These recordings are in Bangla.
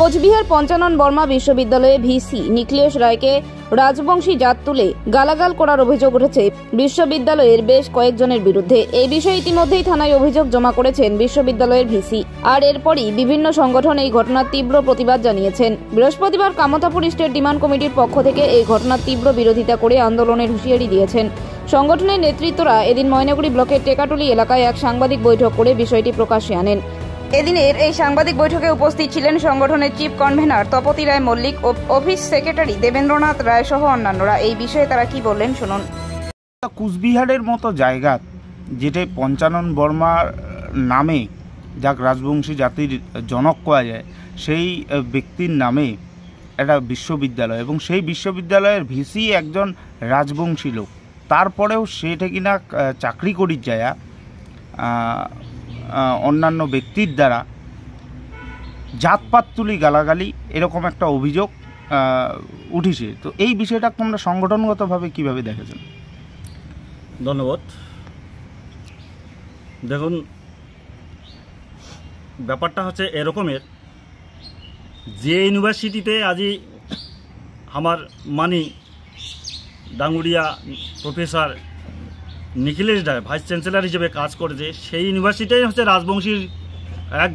কোচবিহার পঞ্চানন বর্মা বিশ্ববিদ্যালয়ে ভিসি নিখিলেশ রায়কে রাজবংশী জাত তুলে গালাগাল করার অভিযোগ উঠেছে বিশ্ববিদ্যালয়ের বেশ কয়েকজনের বিরুদ্ধে। এই বিষয়ে ইতিমধ্যেই থানায় অভিযোগ জমা করেছেন বিশ্ববিদ্যালয়ের ভিসি। আর এরপরই বিভিন্ন সংগঠন এই ঘটনার তীব্র প্রতিবাদ জানিয়েছেন। বৃহস্পতিবার কামতাপুর স্টেট ডিমান্ড কমিটির পক্ষ থেকে এই ঘটনার তীব্র বিরোধিতা করে আন্দোলনের হুঁশিয়ারি দিয়েছেন। সংগঠনের নেতৃত্বরা এদিন ময়নাগুড়ি ব্লকের টেকাটুলি এলাকায় এক সাংবাদিক বৈঠক করে বিষয়টি প্রকাশ্যে আনেন। এদিনের এই সাংবাদিক বৈঠকে উপস্থিত ছিলেন সংগঠনের চিফ কনভেনার তপতি রায় মল্লিক ও অফিস সেক্রেটারি দেবেন্দ্রনাথ রায় সহ অন্যান্যরা। এই বিষয়ে তারা কি বললেন শুনুন। কুচবিহারের মতো জায়গা যেটা পঞ্চানন বর্মার নামে যাক রাজবংশী জাতির জনক কোয়া যায়, সেই ব্যক্তির নামে একটা বিশ্ববিদ্যালয় এবং সেই বিশ্ববিদ্যালয়ের ভিসি একজন রাজবংশী লোক। তারপরেও সেটা কিনা চাকরি করি যায় অন্যান্য ব্যক্তির দ্বারা জাতপাত তুলি গালাগালি এরকম একটা অভিযোগ উঠেছে। তো এই বিষয়টা তোমরা সংগঠনগতভাবে কিভাবে দেখেছেন? ধন্যবাদ। দেখুন, ব্যাপারটা হচ্ছে এরকমের, যে ইউনিভার্সিটিতে আজই আমার ডাঙ্গুরিয়া প্রফেসর নিখিলেশ রায় ভাইস চ্যান্সেলর হিসেবে কাজ করেছে, সেই ইউনিভার্সিটিই হচ্ছে রাজবংশীর এক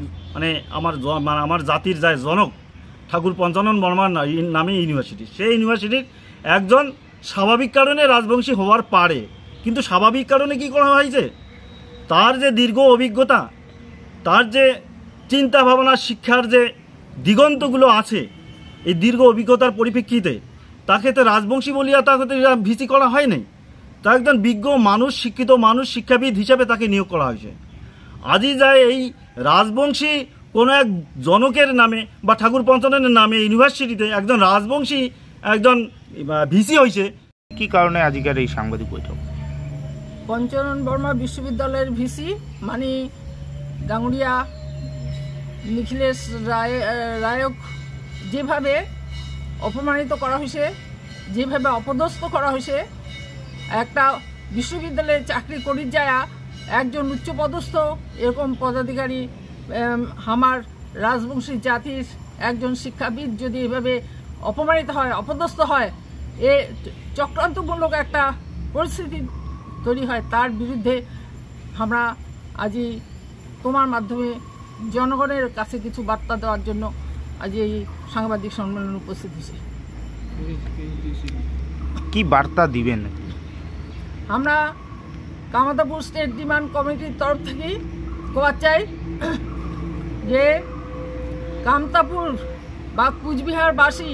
আমার জাতির যায় জনক ঠাকুর পঞ্চানন বর্মার নামে ইউনিভার্সিটি। সেই ইউনিভার্সিটির একজন স্বাভাবিক কারণে রাজবংশী হওয়ার পারে, কিন্তু স্বাভাবিক কারণে কি করা হয়েছে, তার যে দীর্ঘ অভিজ্ঞতা, তার যে চিন্তা ভাবনা, শিক্ষার যে দিগন্তগুলো আছে, এই দীর্ঘ অভিজ্ঞতার পরিপ্রেক্ষিতে তাকে তো রাজবংশী বলিয়া তাকে তো ভিসি করা হয় নাই। তা একজন বিজ্ঞ মানুষ, শিক্ষিত মানুষ, শিক্ষাবিদ হিসাবে তাকে নিয়োগ করা হয়েছে। আজই যায় এই রাজবংশী কোনো এক জনকের নামে বা ঠাকুর পঞ্চাননের নামে ইউনিভার্সিটিতে একজন রাজবংশী একজন ভিসি হয়েছে। কি কারণে আজকের এই সাংবাদিক বৈঠক? পঞ্চানন বর্মা বিশ্ববিদ্যালয়ের ভিসি ডাঙ্গুরিয়া নিখিলেশ রায়ক যেভাবে অপমানিত করা হয়েছে, যেভাবে অপদস্থ করা হয়েছে, একটা বিশ্ববিদ্যালয়ে চাকরি করি যায় একজন উচ্চপদস্থ এরকম পদাধিকারী আমার রাজবংশী জাতির একজন শিক্ষাবিদ যদি এভাবে অপমানিত হয়, অপদস্থ হয়, এ চক্রান্তমূলক একটা পরিস্থিতি তৈরি হয়, তার বিরুদ্ধে আমরা আজই তোমার মাধ্যমে জনগণের কাছে কিছু বার্তা দেওয়ার জন্য আজ এই সাংবাদিক সম্মেলনে উপস্থিত হয়েছে। কি বার্তা দিবেন? আমরা কামতাপুর স্টেট ডিমান্ড কমিটির তরফ থেকেই কোয়া চাই যে কামতাপুর বা কুচবিহারবাসী